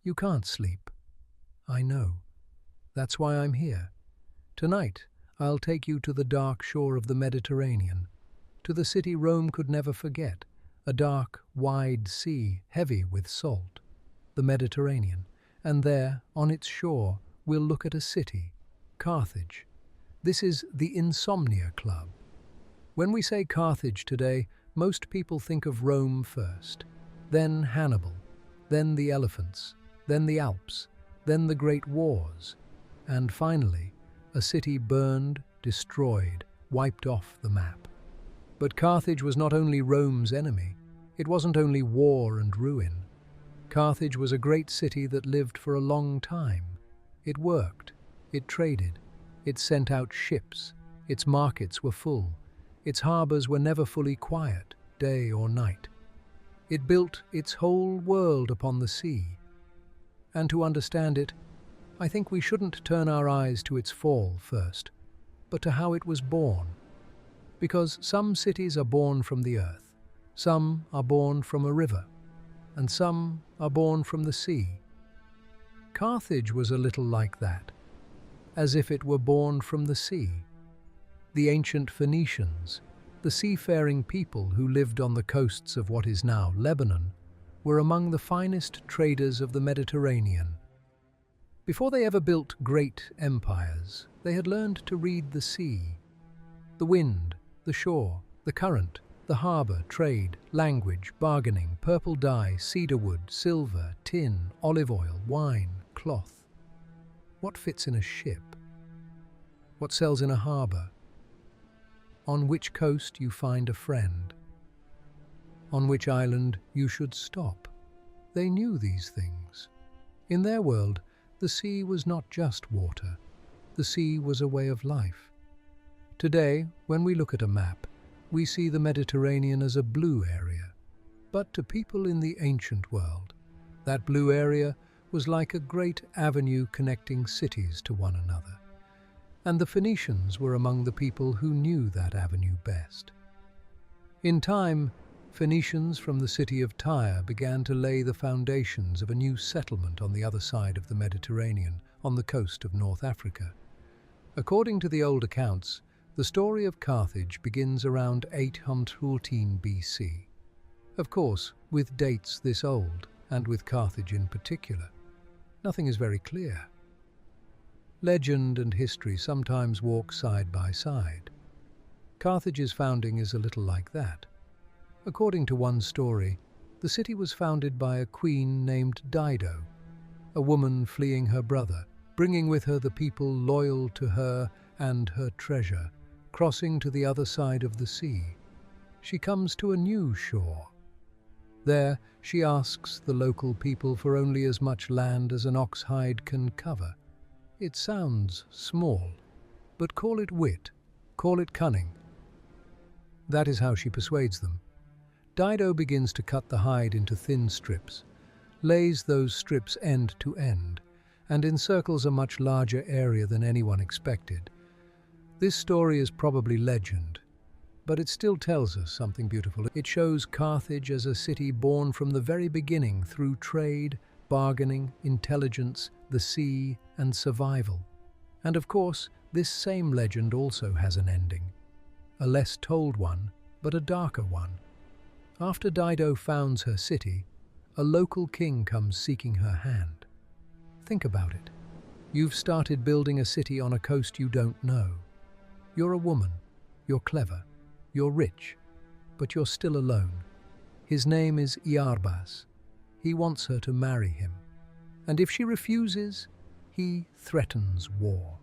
You can't sleep. I know. That's why I'm here. Tonight, I'll take you to the dark shore of the Mediterranean, to the city Rome could never forget, a dark, wide sea heavy with salt, the Mediterranean. And there, on its shore, we'll look at a city, Carthage. This is the Insomnia Club. When we say Carthage today, most people think of Rome first, then Hannibal, then the elephants, then the Alps, then the Great Wars, and finally, a city burned, destroyed, wiped off the map. But Carthage was not only Rome's enemy, it wasn't only war and ruin. Carthage was a great city that lived for a long time. It worked, it traded, it sent out ships, its markets were full, its harbors were never fully quiet, day or night. It built its whole world upon the sea. And to understand it, I think we shouldn't turn our eyes to its fall first, but to how it was born. Because some cities are born from the earth, some are born from a river, and some are born from the sea. Carthage was a little like that, as if it were born from the sea. The ancient Phoenicians, the seafaring people who lived on the coasts of what is now Lebanon, were among the finest traders of the Mediterranean. Before they ever built great empires, they had learned to read the sea, the wind, the shore, the current, the harbor, trade, language, bargaining, purple dye, cedar wood, silver, tin, olive oil, wine, cloth. What fits in a ship? What sells in a harbor? On which coast you find a friend? On which island you should stop? They knew these things. In their world, the sea was not just water. The sea was a way of life. Today, when we look at a map, we see the Mediterranean as a blue area. But to people in the ancient world, that blue area was like a great avenue connecting cities to one another. And the Phoenicians were among the people who knew that avenue best. In time, Phoenicians from the city of Tyre began to lay the foundations of a new settlement on the other side of the Mediterranean, on the coast of North Africa. According to the old accounts, the story of Carthage begins around 814 BC. Of course, with dates this old, and with Carthage in particular, nothing is very clear. Legend and history sometimes walk side by side. Carthage's founding is a little like that. According to one story, the city was founded by a queen named Dido, a woman fleeing her brother, bringing with her the people loyal to her and her treasure, crossing to the other side of the sea. She comes to a new shore. There, she asks the local people for only as much land as an ox hide can cover. It sounds small, but call it wit, call it cunning. That is how she persuades them. Dido begins to cut the hide into thin strips, lays those strips end to end, and encircles a much larger area than anyone expected. This story is probably legend, but it still tells us something beautiful. It shows Carthage as a city born from the very beginning through trade, bargaining, intelligence, the sea, and survival. And of course, this same legend also has an ending. A less told one, but a darker one. After Dido founds her city, a local king comes seeking her hand. Think about it. You've started building a city on a coast you don't know. You're a woman, you're clever, you're rich, but you're still alone. His name is Iarbas. He wants her to marry him. And if she refuses, he threatens war.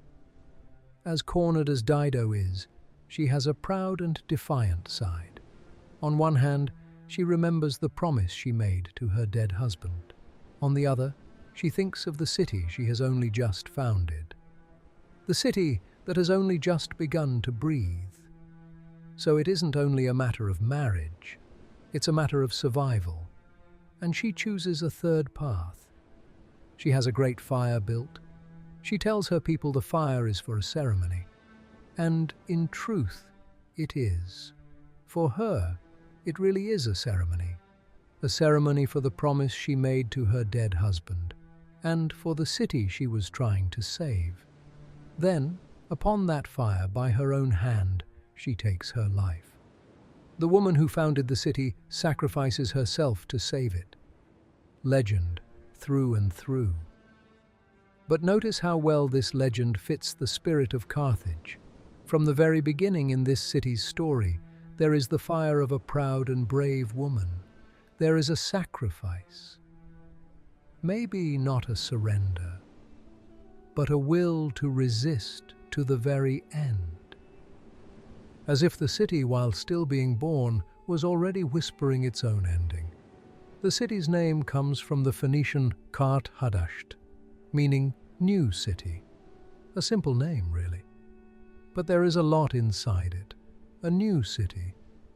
As cornered as Dido is, she has a proud and defiant side. On one hand, she remembers the promise she made to her dead husband. On the other, she thinks of the city she has only just founded. The city that has only just begun to breathe. So it isn't only a matter of marriage, it's a matter of survival. And she chooses a third path. She has a great fire built. She tells her people the fire is for a ceremony. And in truth, it is. For her, it really is a ceremony for the promise she made to her dead husband. and for the city she was trying to save. Then, upon that fire, by her own hand, she takes her life. The woman who founded the city sacrifices herself to save it. Legend, through and through. But notice how well this legend fits the spirit of Carthage. From the very beginning in this city's story, there is the fire of a proud and brave woman. There is a sacrifice. Maybe not a surrender, but a will to resist to the very end. As if the city, while still being born, was already whispering its own ending. The city's name comes from the Phoenician Carthage, meaning new city. A simple name, really. But there is a lot inside it. A new city,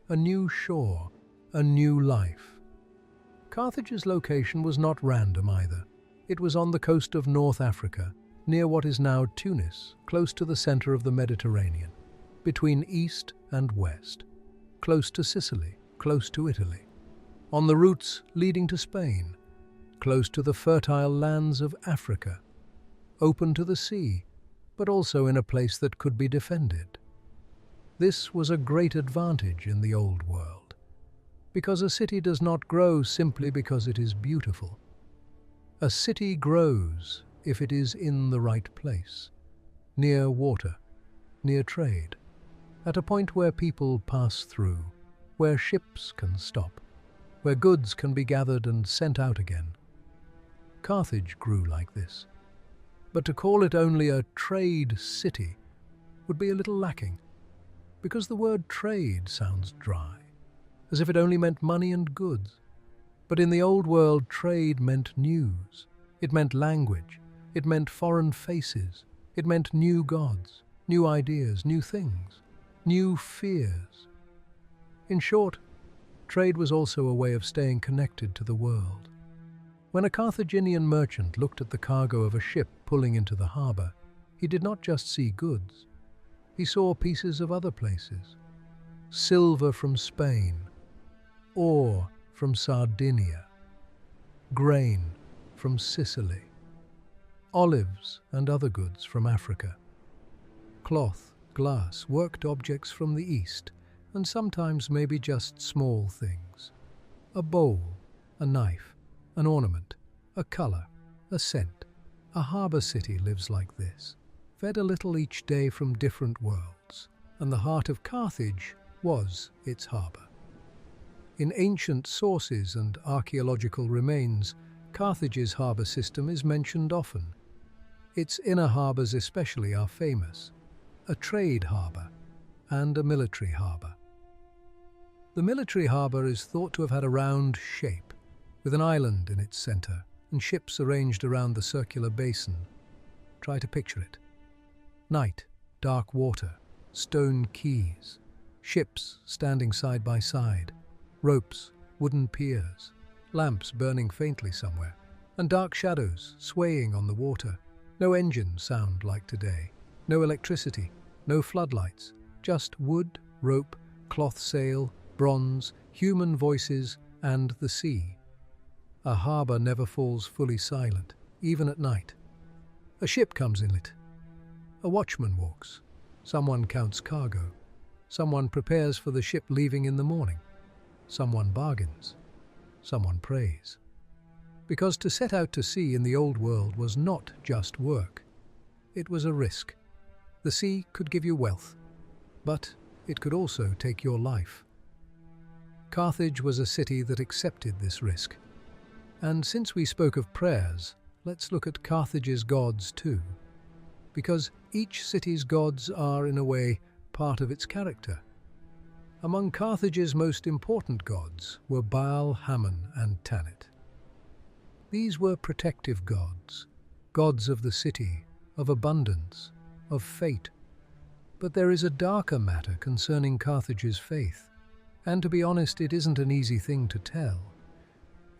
a new shore, a new life. Carthage's location was not random either. It was on the coast of North Africa, near what is now Tunis, close to the center of the Mediterranean, between east and west, close to Sicily, close to Italy, on the routes leading to Spain, close to the fertile lands of Africa, open to the sea, but also in a place that could be defended. This was a great advantage in the old world, because a city does not grow simply because it is beautiful. A city grows if it is in the right place, near water, near trade, at a point where people pass through, where ships can stop, where goods can be gathered and sent out again. Carthage grew like this. But to call it only a trade city would be a little lacking, because the word trade sounds dry, as if it only meant money and goods. But in the old world, trade meant news, it meant language, it meant foreign faces, it meant new gods, new ideas, new things, new fears. In short, trade was also a way of staying connected to the world. When a Carthaginian merchant looked at the cargo of a ship pulling into the harbor, he did not just see goods. He saw pieces of other places. Silver from Spain, ore from Sardinia, grain from Sicily, olives and other goods from Africa, cloth, glass, worked objects from the East, and sometimes maybe just small things. A bowl, a knife, an ornament, a color, a scent. A harbor city lives like this, fed a little each day from different worlds, and the heart of Carthage was its harbor. In ancient sources and archaeological remains, Carthage's harbor system is mentioned often. Its inner harbors especially are famous, a trade harbor and a military harbor. The military harbor is thought to have had a round shape, with an island in its center and ships arranged around the circular basin. Try to picture it. Night, dark water, stone quays, ships standing side by side, ropes, wooden piers, lamps burning faintly somewhere, and dark shadows swaying on the water. No engine sound like today, no electricity, no floodlights, just wood, rope, cloth sail, bronze, human voices, and the sea. A harbor never falls fully silent, even at night. A ship comes inlet. A watchman walks. Someone counts cargo. Someone prepares for the ship leaving in the morning. Someone bargains. Someone prays. Because to set out to sea in the old world was not just work. It was a risk. The sea could give you wealth, but it could also take your life. Carthage was a city that accepted this risk. And since we spoke of prayers, let's look at Carthage's gods too, because each city's gods are, in a way, part of its character. Among Carthage's most important gods were Baal, Hammon, and Tanit. These were protective gods, gods of the city, of abundance, of fate. But there is a darker matter concerning Carthage's faith, and to be honest, it isn't an easy thing to tell.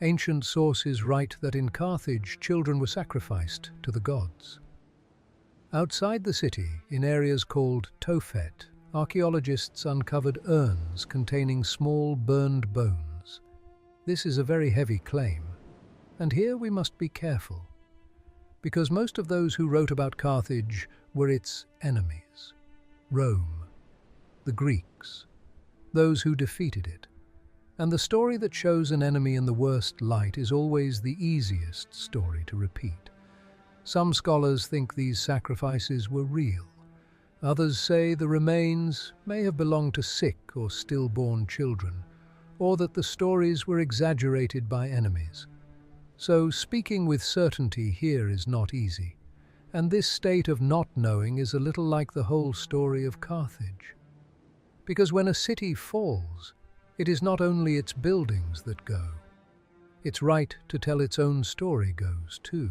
Ancient sources write that in Carthage, children were sacrificed to the gods. Outside the city, in areas called Tophet, archaeologists uncovered urns containing small burned bones. This is a very heavy claim, and here we must be careful. because most of those who wrote about Carthage were its enemies. Rome, the Greeks, those who defeated it. And the story that shows an enemy in the worst light is always the easiest story to repeat. Some scholars think these sacrifices were real. Others say the remains may have belonged to sick or stillborn children, or that the stories were exaggerated by enemies. So speaking with certainty here is not easy, and this state of not knowing is a little like the whole story of Carthage. Because when a city falls, it is not only its buildings that go. Its right to tell its own story goes too.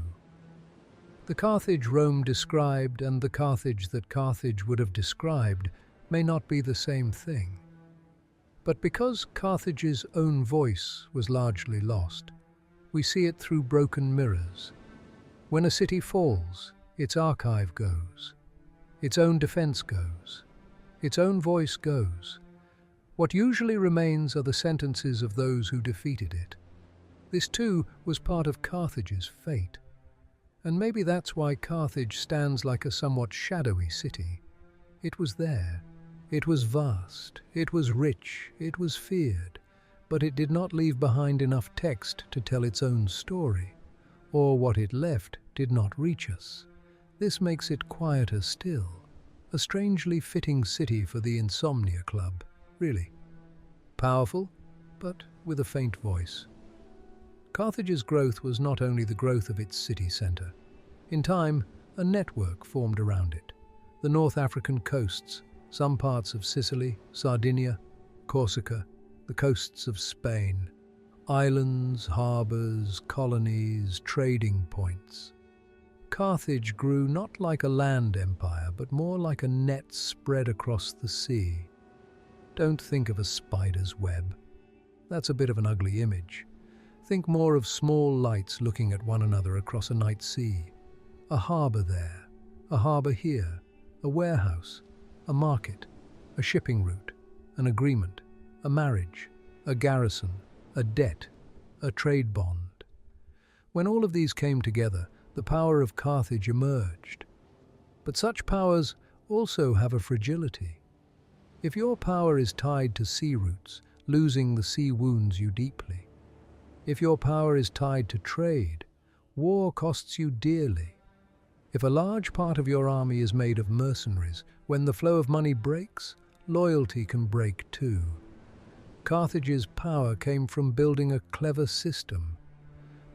The Carthage Rome described and the Carthage that Carthage would have described may not be the same thing. But because Carthage's own voice was largely lost, we see it through broken mirrors. When a city falls, its archive goes. Its own defense goes. Its own voice goes. What usually remains are the sentences of those who defeated it. This too was part of Carthage's fate. And maybe that's why Carthage stands like a somewhat shadowy city. It was there. It was vast. It was rich. It was feared. But it did not leave behind enough text to tell its own story, or what it left did not reach us. This makes it quieter still, a strangely fitting city for the Insomnia Club, really. Powerful, but with a faint voice. Carthage's growth was not only the growth of its city centre. In time, a network formed around it. The North African coasts, some parts of Sicily, Sardinia, Corsica, the coasts of Spain, islands, harbours, colonies, trading points. Carthage grew not like a land empire, but more like a net spread across the sea. Don't think of a spider's web. That's a bit of an ugly image. Think more of small lights looking at one another across a night sea. A harbour there, a harbour here, a warehouse, a market, a shipping route, an agreement, a marriage, a garrison, a debt, a trade bond. When all of these came together, the power of Carthage emerged. But such powers also have a fragility. If your power is tied to sea routes, losing the sea wounds you deeply. If your power is tied to trade, war costs you dearly. If a large part of your army is made of mercenaries, when the flow of money breaks, loyalty can break too. Carthage's power came from building a clever system.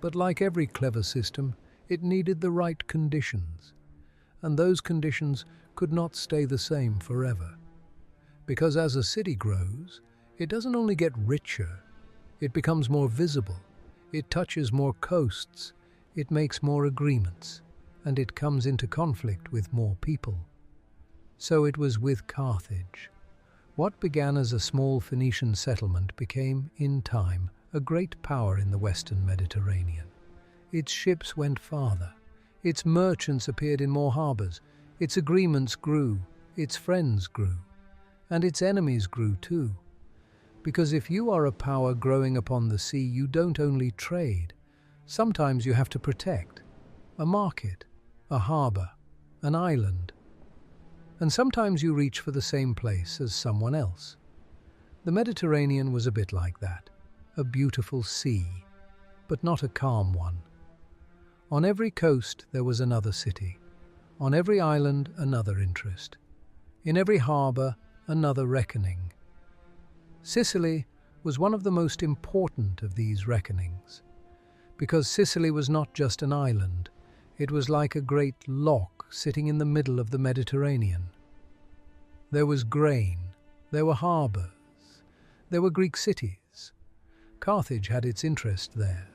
But like every clever system, it needed the right conditions. And those conditions could not stay the same forever. Because as a city grows, it doesn't only get richer, it becomes more visible, it touches more coasts, it makes more agreements, and it comes into conflict with more people. So it was with Carthage. What began as a small Phoenician settlement became, in time, a great power in the Western Mediterranean. Its ships went farther, its merchants appeared in more harbours, its agreements grew, its friends grew, and its enemies grew too. Because if you are a power growing upon the sea, you don't only trade. Sometimes you have to protect a market, a harbour, an island. And sometimes you reach for the same place as someone else. The Mediterranean was a bit like that, a beautiful sea, but not a calm one. On every coast there was another city, on every island another interest, in every harbour another reckoning. Sicily was one of the most important of these reckonings, because Sicily was not just an island, it was like a great lock sitting in the middle of the Mediterranean. There was grain, there were harbours, there were Greek cities. Carthage had its interest there,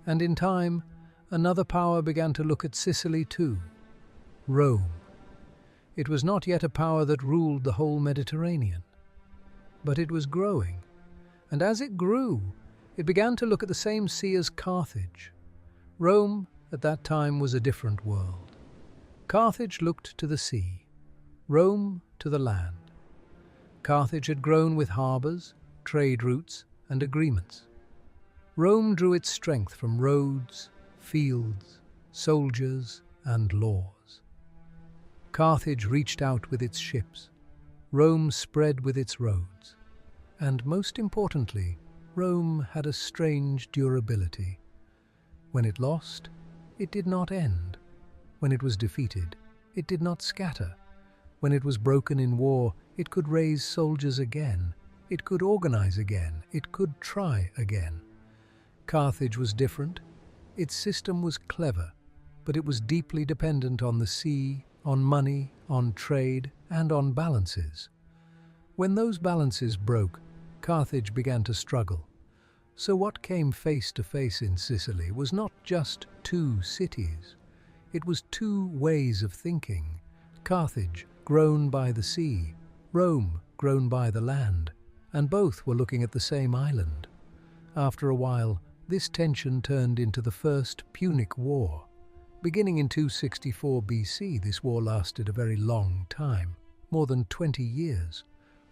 and in time, another power began to look at Sicily too, Rome. It was not yet a power that ruled the whole Mediterranean, but it was growing, and as it grew, it began to look at the same sea as Carthage. Rome, at that time, was a different world. Carthage looked to the sea, Rome to the land. Carthage had grown with harbours, trade routes, and agreements. Rome drew its strength from roads, fields, soldiers, and laws. Carthage reached out with its ships. Rome spread with its roads. And most importantly, Rome had a strange durability. When it lost, it did not end. When it was defeated, it did not scatter. When it was broken in war, it could raise soldiers again. It could organize again. It could try again. Carthage was different. Its system was clever, but it was deeply dependent on the sea, on money, on trade, and on balances. When those balances broke, Carthage began to struggle. So what came face to face in Sicily was not just two cities. It was two ways of thinking. Carthage, grown by the sea, Rome, grown by the land, and both were looking at the same island. After a while, this tension turned into the First Punic War. Beginning in 264 BC, this war lasted a very long time, more than 20 years.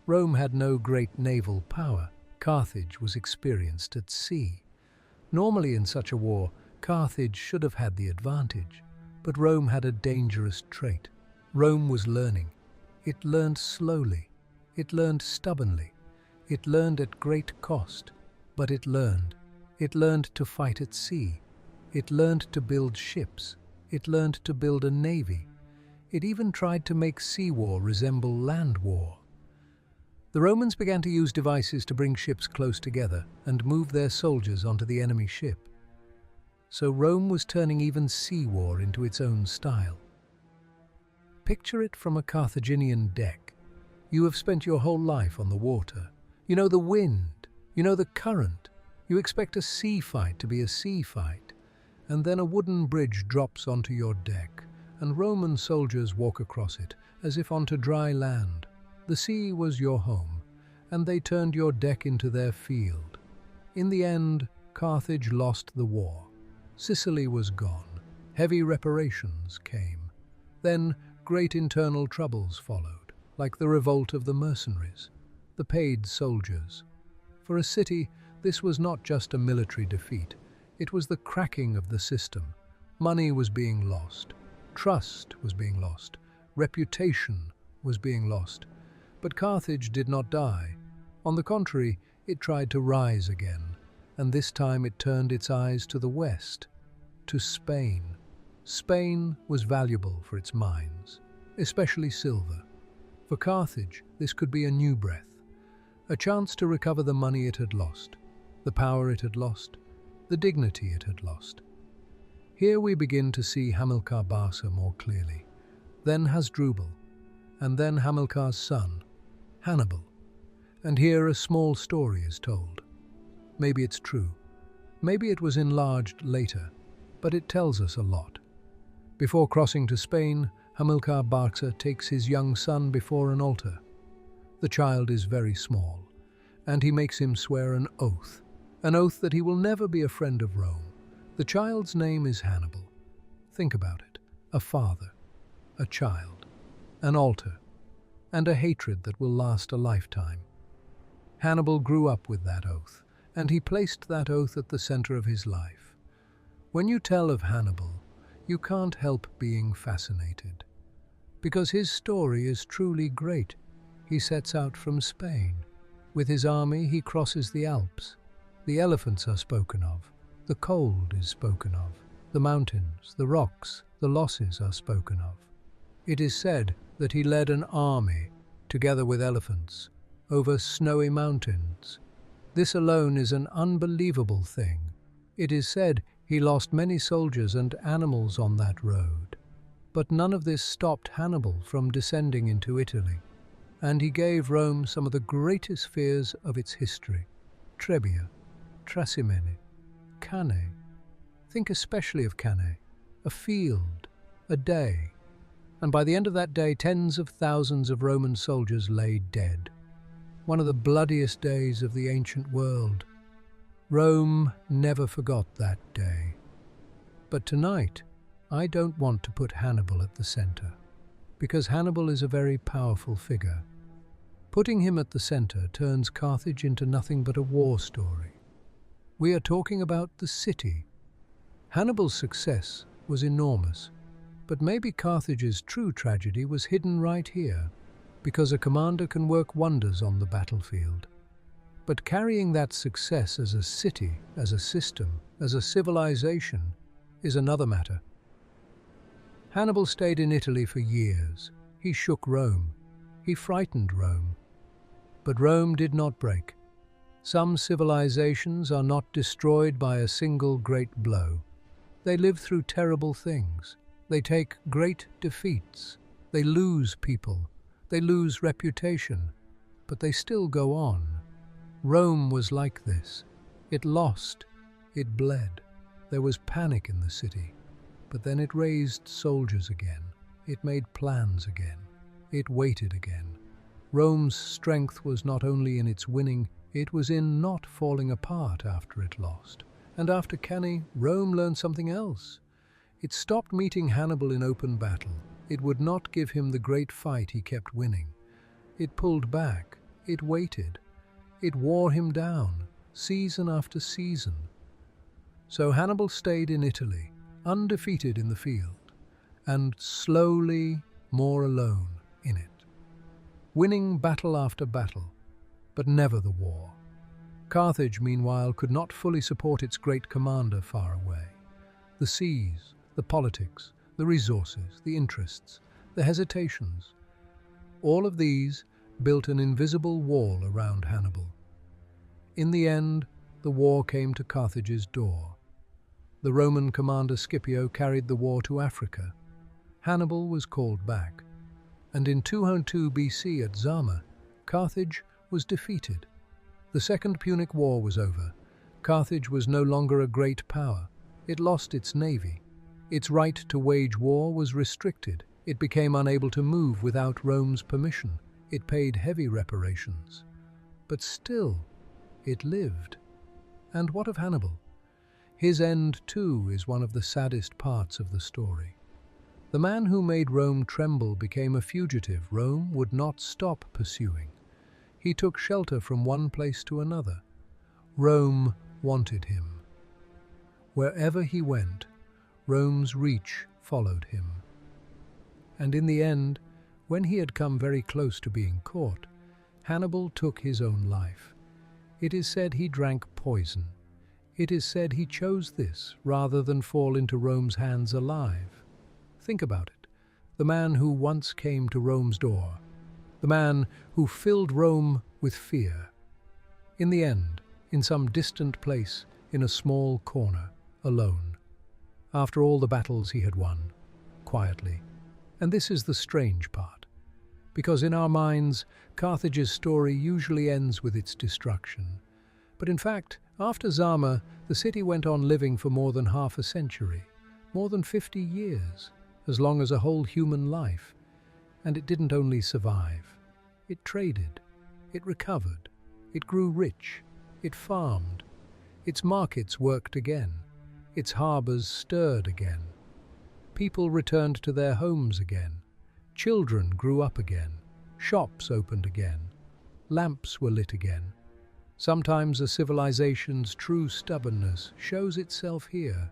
Rome had no great naval power. Carthage was experienced at sea. Normally in such a war, Carthage should have had the advantage, but Rome had a dangerous trait. Rome was learning. It learned slowly. It learned stubbornly. It learned at great cost, but it learned. It learned to fight at sea. It learned to build ships. It learned to build a navy. It even tried to make sea war resemble land war. The Romans began to use devices to bring ships close together and move their soldiers onto the enemy ship. So Rome was turning even sea war into its own style. Picture it from a Carthaginian deck. You have spent your whole life on the water. You know the wind. You know the current. You expect a sea fight to be a sea fight. And then a wooden bridge drops onto your deck, and Roman soldiers walk across it as if onto dry land. The sea was your home, and they turned your deck into their field. In the end, Carthage lost the war. Sicily was gone. Heavy reparations came. Then great internal troubles followed, like the revolt of the mercenaries, the paid soldiers. For a city, this was not just a military defeat. It was the cracking of the system. Money was being lost. Trust was being lost. Reputation was being lost. But Carthage did not die. On the contrary, it tried to rise again, and this time it turned its eyes to the west, to Spain. Spain was valuable for its mines, especially silver. For Carthage, this could be a new breath, a chance to recover the money it had lost, the power it had lost, the dignity it had lost. Here we begin to see Hamilcar Barca more clearly, then Hasdrubal, and then Hamilcar's son, Hannibal. And here a small story is told. Maybe it's true. Maybe it was enlarged later, but it tells us a lot. Before crossing to Spain, Hamilcar Barca takes his young son before an altar. The child is very small, and he makes him swear an oath that he will never be a friend of Rome. The child's name is Hannibal. Think about it. A father, a child, an altar, and a hatred that will last a lifetime. Hannibal grew up with that oath, and he placed that oath at the center of his life. When you tell of Hannibal, you can't help being fascinated, because his story is truly great. He sets out from Spain. With his army, he crosses the Alps. The elephants are spoken of. The cold is spoken of. The mountains, the rocks, the losses are spoken of. It is said that he led an army, together with elephants, over snowy mountains. This alone is an unbelievable thing. It is said he lost many soldiers and animals on that road. But none of this stopped Hannibal from descending into Italy, and he gave Rome some of the greatest fears of its history. Trebia, Trasimene, Cannae. Think especially of Cannae, a field, a day. And by the end of that day, tens of thousands of Roman soldiers lay dead. One of the bloodiest days of the ancient world. Rome never forgot that day. But tonight, I don't want to put Hannibal at the center, because Hannibal is a very powerful figure. Putting him at the center turns Carthage into nothing but a war story. We are talking about the city. Hannibal's success was enormous. But maybe Carthage's true tragedy was hidden right here, because a commander can work wonders on the battlefield. But carrying that success as a city, as a system, as a civilization, is another matter. Hannibal stayed in Italy for years. He shook Rome. He frightened Rome. But Rome did not break. Some civilizations are not destroyed by a single great blow. They live through terrible things. They take great defeats. They lose people. They lose reputation. But they still go on. Rome was like this. It lost. It bled. There was panic in the city. But then it raised soldiers again. It made plans again. It waited again. Rome's strength was not only in its winning, it was in not falling apart after it lost. And after Cannae, Rome learned something else. It stopped meeting Hannibal in open battle. It would not give him the great fight he kept winning. It pulled back. It waited. It wore him down, season after season. So Hannibal stayed in Italy, undefeated in the field, and slowly more alone in it, winning battle after battle, but never the war. Carthage, meanwhile, could not fully support its great commander far away. The seas, the politics, the resources, the interests, the hesitations, all of these built an invisible wall around Hannibal. In the end, the war came to Carthage's door. The Roman commander Scipio carried the war to Africa. Hannibal was called back, and in 202 BC at Zama, Carthage was defeated. The Second Punic War was over. Carthage was no longer a great power. It lost its navy. Its right to wage war was restricted. It became unable to move without Rome's permission. It paid heavy reparations. But still, it lived. And what of Hannibal? His end, too, is one of the saddest parts of the story. The man who made Rome tremble became a fugitive Rome would not stop pursuing. He took shelter from one place to another. Rome wanted him. Wherever he went, Rome's reach followed him. And in the end, when he had come very close to being caught, Hannibal took his own life. It is said he drank poison. It is said he chose this rather than fall into Rome's hands alive. Think about it. The man who once came to Rome's door. The man who filled Rome with fear. In the end, in some distant place, in a small corner, alone. After all the battles he had won, quietly. And this is the strange part. Because in our minds, Carthage's story usually ends with its destruction. But in fact, after Zama, the city went on living for more than half a century, more than 50 years, as long as a whole human life. And it didn't only survive. It traded. It recovered. It grew rich. It farmed. Its markets worked again. Its harbors stirred again. People returned to their homes again. Children grew up again. Shops opened again. Lamps were lit again. Sometimes a civilization's true stubbornness shows itself here,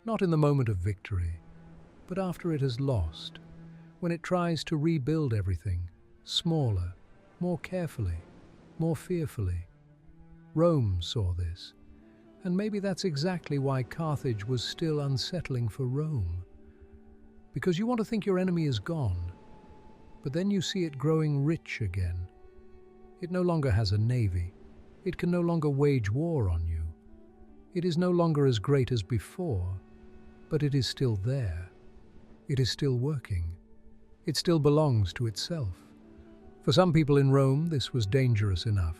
not in the moment of victory, but after it has lost, when it tries to rebuild everything, smaller, more carefully, more fearfully. Rome saw this, and maybe that's exactly why Carthage was still unsettling for Rome. Because you want to think your enemy is gone, but then you see it growing rich again. It no longer has a navy. It can no longer wage war on you. It is no longer as great as before, but it is still there. It is still working. It still belongs to itself. For some people in Rome, this was dangerous enough.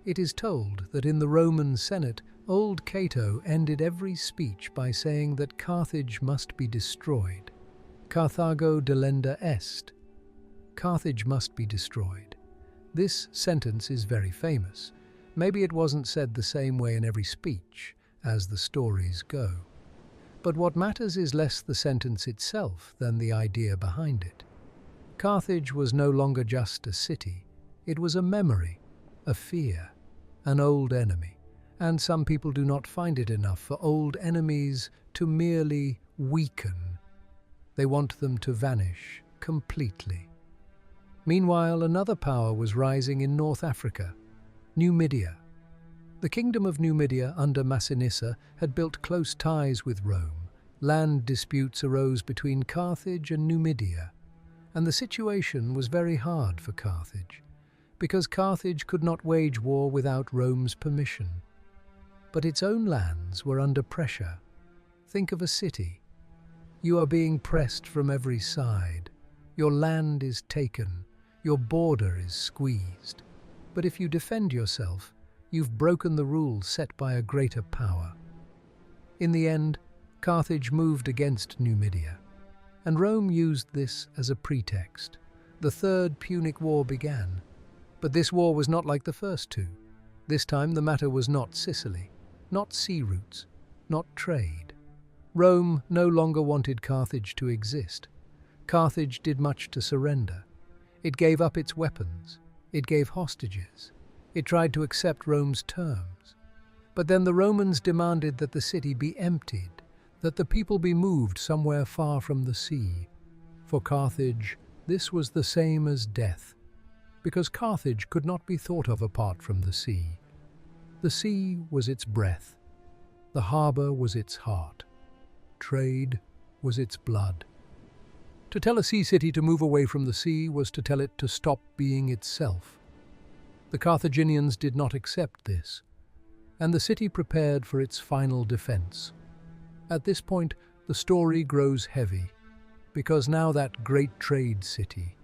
It is told that in the Roman Senate, old Cato ended every speech by saying that Carthage must be destroyed. Carthago delenda est. Carthage must be destroyed. This sentence is very famous. Maybe it wasn't said the same way in every speech, as the stories go. But what matters is less the sentence itself than the idea behind it. Carthage was no longer just a city. It was a memory, a fear, an old enemy. And some people do not find it enough for old enemies to merely weaken. They want them to vanish completely. Meanwhile, another power was rising in North Africa, Numidia. The kingdom of Numidia under Massinissa had built close ties with Rome. Land disputes arose between Carthage and Numidia, and the situation was very hard for Carthage, because Carthage could not wage war without Rome's permission. But its own lands were under pressure. Think of a city. You are being pressed from every side. Your land is taken. Your border is squeezed. But if you defend yourself, you've broken the rules set by a greater power. In the end, Carthage moved against Numidia, and Rome used this as a pretext. The Third Punic War began. But this war was not like the first two. This time the matter was not Sicily, not sea routes, not trade. Rome no longer wanted Carthage to exist. Carthage did much to surrender. It gave up its weapons. It gave hostages. It tried to accept Rome's terms. But then the Romans demanded that the city be emptied, that the people be moved somewhere far from the sea. For Carthage, this was the same as death, because Carthage could not be thought of apart from the sea. The sea was its breath. The harbour was its heart. Trade was its blood. To tell a sea city to move away from the sea was to tell it to stop being itself. The Carthaginians did not accept this, and the city prepared for its final defense. At this point, the story grows heavy, because now that great trade city,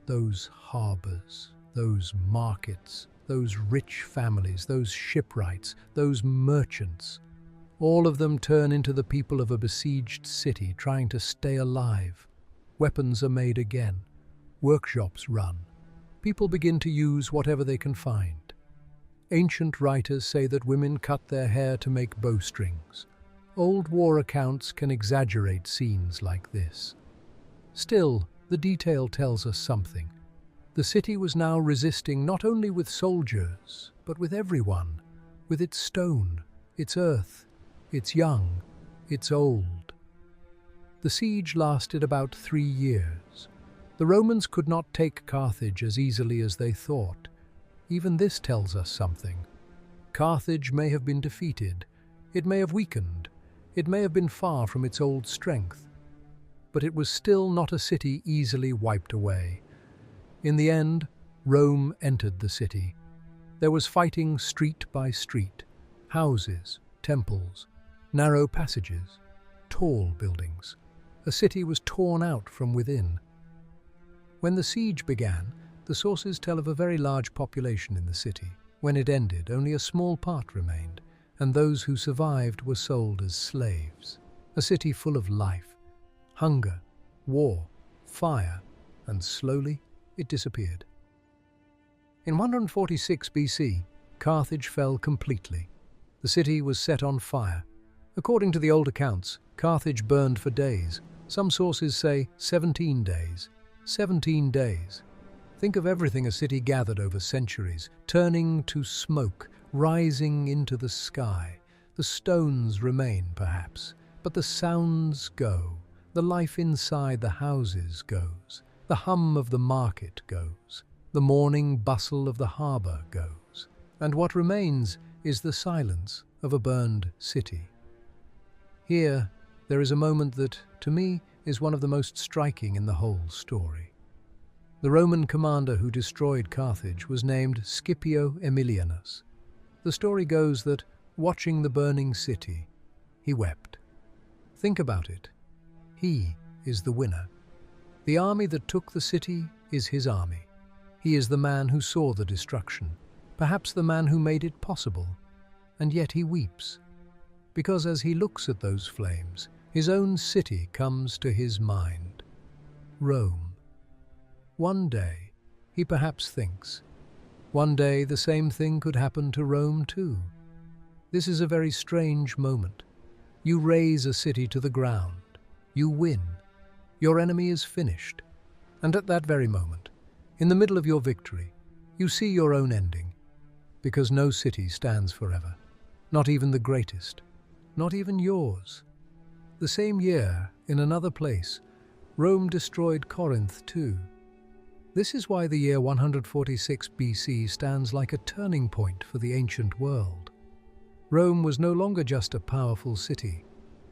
those harbors, those markets, those rich families, those shipwrights, those merchants, all of them turn into the people of a besieged city trying to stay alive. Weapons are made again. Workshops run. People begin to use whatever they can find. Ancient writers say that women cut their hair to make bowstrings. Old war accounts can exaggerate scenes like this. Still, the detail tells us something. The city was now resisting not only with soldiers, but with everyone, with its stone, its earth, its young, its old. The siege lasted about 3 years. The Romans could not take Carthage as easily as they thought. Even this tells us something. Carthage may have been defeated. It may have weakened. It may have been far from its old strength. But it was still not a city easily wiped away. In the end, Rome entered the city. There was fighting street by street, houses, temples, narrow passages, tall buildings. A city was torn out from within. When the siege began, the sources tell of a very large population in the city. When it ended, only a small part remained, and those who survived were sold as slaves. A city full of life, hunger, war, fire, and slowly it disappeared. In 146 BC, Carthage fell completely. The city was set on fire. According to the old accounts, Carthage burned for days. Some sources say 17 days. 17 days. Think of everything a city gathered over centuries, turning to smoke, rising into the sky. The stones remain, perhaps, but the sounds go. The life inside the houses goes. The hum of the market goes. The morning bustle of the harbour goes. And what remains is the silence of a burned city. Here, there is a moment that, to me, is one of the most striking in the whole story. The Roman commander who destroyed Carthage was named Scipio Aemilianus. The story goes that, watching the burning city, he wept. Think about it. He is the winner. The army that took the city is his army. He is the man who saw the destruction, perhaps the man who made it possible. And yet he weeps, because as he looks at those flames, his own city comes to his mind. Rome. One day, he perhaps thinks, one day the same thing could happen to Rome too. This is a very strange moment. You raze a city to the ground. You win. Your enemy is finished. And at that very moment, in the middle of your victory, you see your own ending, because no city stands forever. not even the greatest, not even yours. The same year, in another place, Rome destroyed Corinth too. This is why the year 146 BC stands like a turning point for the ancient world. Rome was no longer just a powerful city.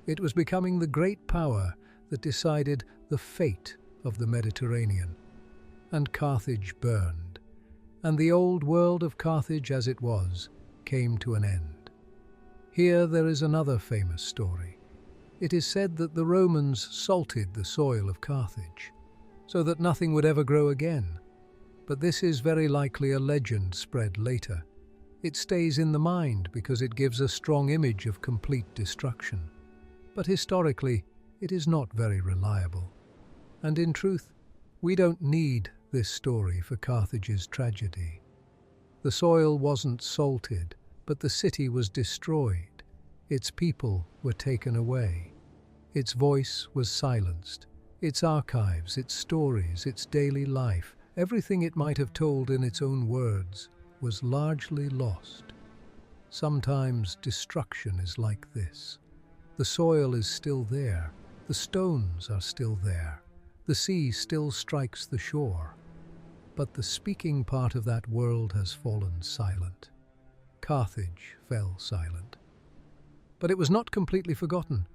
It was becoming the great power that decided the fate of the Mediterranean. And Carthage burned, and the old world of Carthage as it was came to an end. Here there is another famous story. It is said that the Romans salted the soil of Carthage, so that nothing would ever grow again. But this is very likely a legend spread later. It stays in the mind because it gives a strong image of complete destruction. But historically, it is not very reliable. And in truth, we don't need this story for Carthage's tragedy. The soil wasn't salted, but the city was destroyed. Its people were taken away. Its voice was silenced. Its archives, its stories, its daily life, everything it might have told in its own words, was largely lost. Sometimes destruction is like this. The soil is still there. The stones are still there. The sea still strikes the shore. But the speaking part of that world has fallen silent. Carthage fell silent. But it was not completely forgotten.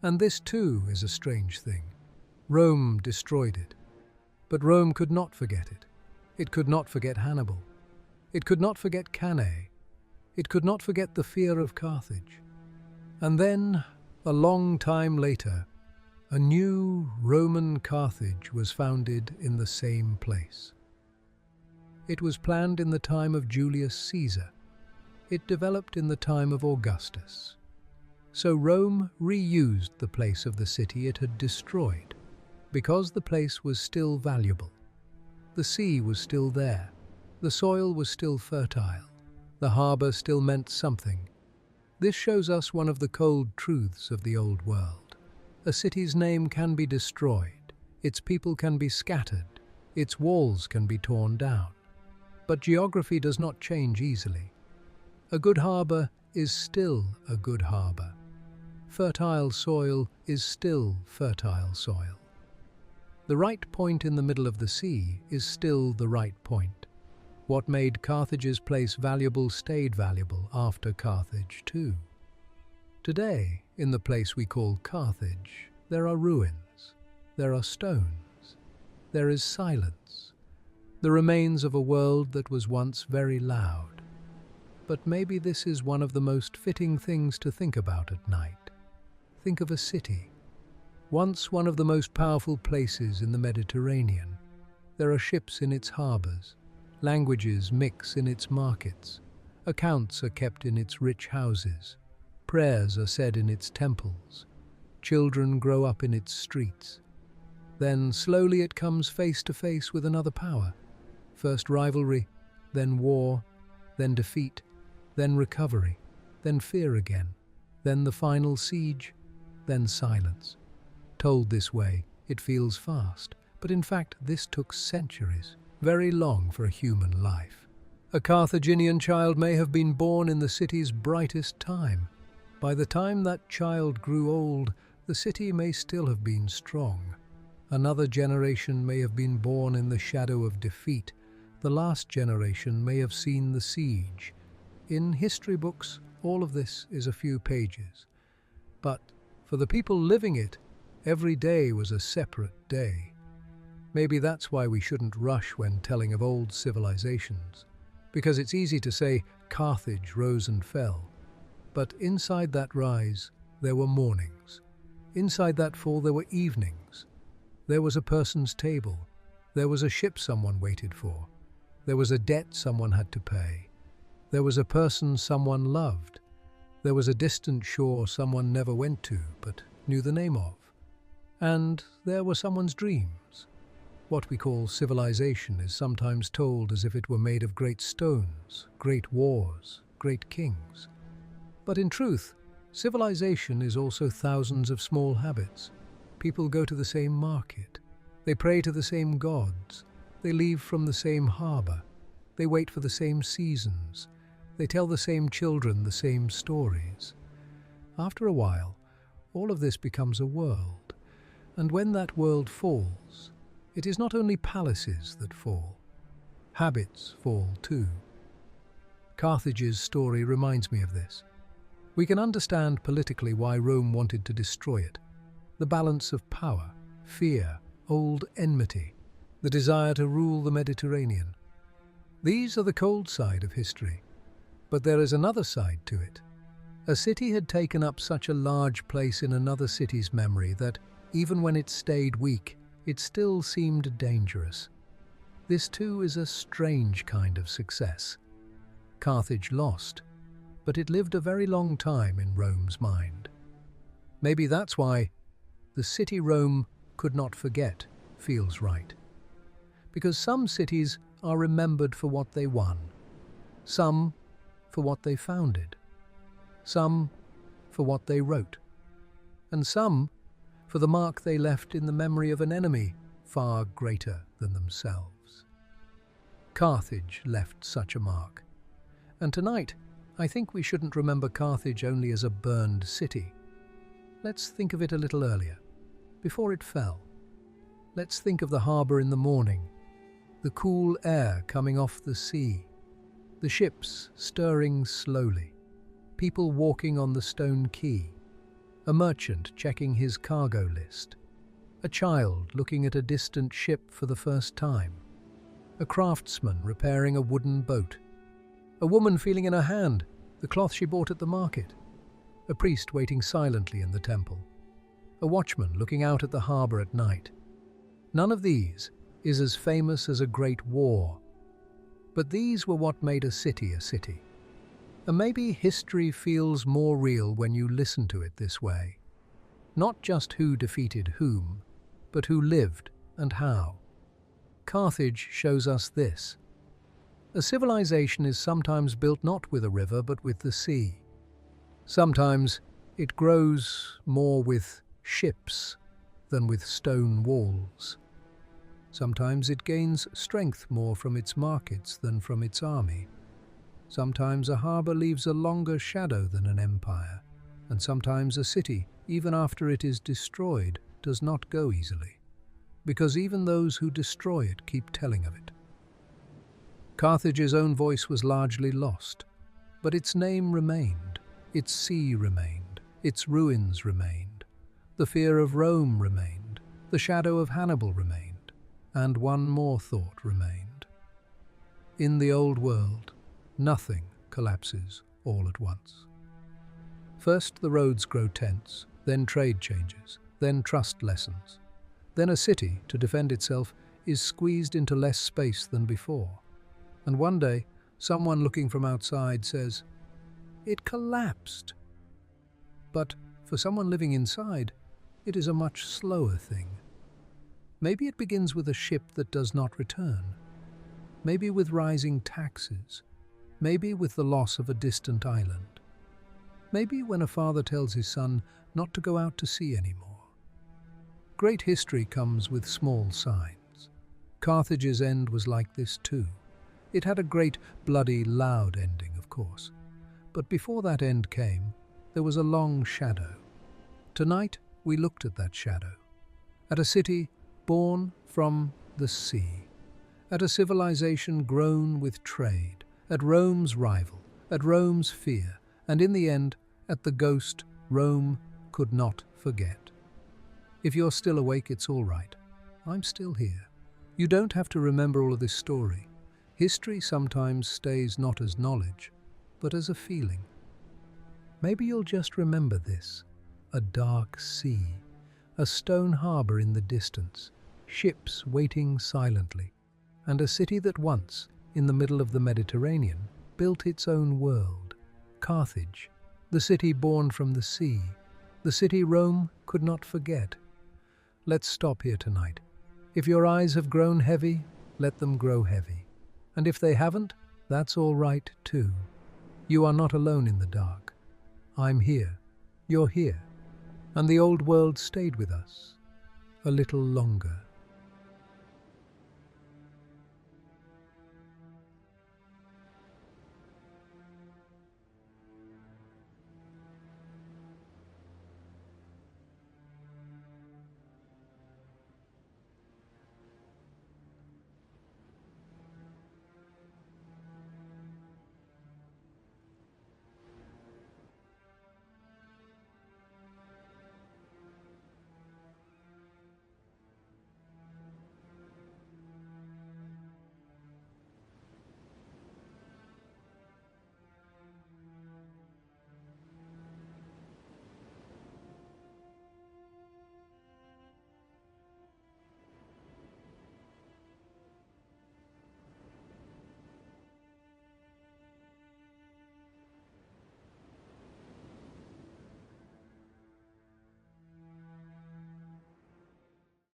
And this too is a strange thing. Rome destroyed it. But Rome could not forget it. It could not forget Hannibal. It could not forget Cannae. It could not forget the fear of Carthage. And then, a long time later, a new Roman Carthage was founded in the same place. It was planned in the time of Julius Caesar. It developed in the time of Augustus. So Rome reused the place of the city it had destroyed, because the place was still valuable. The sea was still there. The soil was still fertile. The harbour still meant something. This shows us one of the cold truths of the old world. A city's name can be destroyed. Its people can be scattered. Its walls can be torn down. But geography does not change easily. A good harbour is still a good harbour. Fertile soil is still fertile soil. The right point in the middle of the sea is still the right point. What made Carthage's place valuable stayed valuable after Carthage too. Today, in the place we call Carthage, there are ruins, there are stones, there is silence, the remains of a world that was once very loud. But maybe this is one of the most fitting things to think about at night. Think of a city, once one of the most powerful places in the Mediterranean. There are ships in its harbours, languages mix in its markets, accounts are kept in its rich houses, prayers are said in its temples, children grow up in its streets. Then slowly it comes face to face with another power. First rivalry, then war, then defeat, then recovery, then fear again, then the final siege, then silence. Told this way, it feels fast, but in fact this took centuries, very long for a human life. A Carthaginian child may have been born in the city's brightest time. By the time that child grew old, the city may still have been strong. Another generation may have been born in the shadow of defeat. The last generation may have seen the siege. In history books, all of this is a few pages. But for the people living it, every day was a separate day. Maybe that's why we shouldn't rush when telling of old civilizations, because it's easy to say Carthage rose and fell. But inside that rise, there were mornings. Inside that fall, there were evenings. There was a person's table. There was a ship someone waited for. There was a debt someone had to pay. There was a person someone loved. There was a distant shore someone never went to but knew the name of. And there were someone's dreams. What we call civilization is sometimes told as if it were made of great stones, great wars, great kings. But in truth, civilization is also thousands of small habits. People go to the same market. They pray to the same gods. They leave from the same harbour. They wait for the same seasons. They tell the same children the same stories. After a while, all of this becomes a world, and when that world falls, it is not only palaces that fall. Habits fall too. Carthage's story reminds me of this. We can understand politically why Rome wanted to destroy it. The balance of power, fear, old enmity, the desire to rule the Mediterranean. These are the cold side of history. But there is another side to it. A city had taken up such a large place in another city's memory that, even when it stayed weak, it still seemed dangerous. This too is a strange kind of success. Carthage lost, but it lived a very long time in Rome's mind. Maybe that's why the city Rome could not forget feels right. Because some cities are remembered for what they won, some for what they founded, some for what they wrote, and some for the mark they left in the memory of an enemy far greater than themselves. Carthage left such a mark, and tonight I think we shouldn't remember Carthage only as a burned city. Let's think of it a little earlier, before it fell. Let's think of the harbour in the morning, the cool air coming off the sea, the ships stirring slowly, people walking on the stone quay, a merchant checking his cargo list, a child looking at a distant ship for the first time, a craftsman repairing a wooden boat, a woman feeling in her hand the cloth she bought at the market, a priest waiting silently in the temple, a watchman looking out at the harbour at night. None of these is as famous as a great war, but these were what made a city a city. And maybe history feels more real when you listen to it this way. Not just who defeated whom, but who lived and how. Carthage shows us this. A civilization is sometimes built not with a river but with the sea. Sometimes it grows more with ships than with stone walls. Sometimes it gains strength more from its markets than from its army. Sometimes a harbour leaves a longer shadow than an empire, and sometimes a city, even after it is destroyed, does not go easily, because even those who destroy it keep telling of it. Carthage's own voice was largely lost, but its name remained, its sea remained, its ruins remained, the fear of Rome remained, the shadow of Hannibal remained, and one more thought remained. In the old world, nothing collapses all at once. First the roads grow tense, then trade changes, then trust lessens. Then a city, to defend itself, is squeezed into less space than before. And one day, someone looking from outside says, "It collapsed." But for someone living inside, it is a much slower thing. Maybe it begins with a ship that does not return. Maybe with rising taxes. Maybe with the loss of a distant island. Maybe when a father tells his son not to go out to sea anymore. Great history comes with small signs. Carthage's end was like this too. It had a great, bloody, loud ending, of course. But before that end came, there was a long shadow. Tonight, we looked at that shadow. At a city born from the sea. At a civilization grown with trade. At Rome's rival. At Rome's fear. And in the end, at the ghost Rome could not forget. If you're still awake, it's all right. I'm still here. You don't have to remember all of this story. History sometimes stays not as knowledge, but as a feeling. Maybe you'll just remember this. A dark sea. A stone harbour in the distance. Ships waiting silently. And a city that once, in the middle of the Mediterranean, built its own world. Carthage. The city born from the sea. The city Rome could not forget. Let's stop here tonight. If your eyes have grown heavy, let them grow heavy. And if they haven't, that's all right too. You are not alone in the dark. I'm here. You're here. And the old world stayed with us a little longer.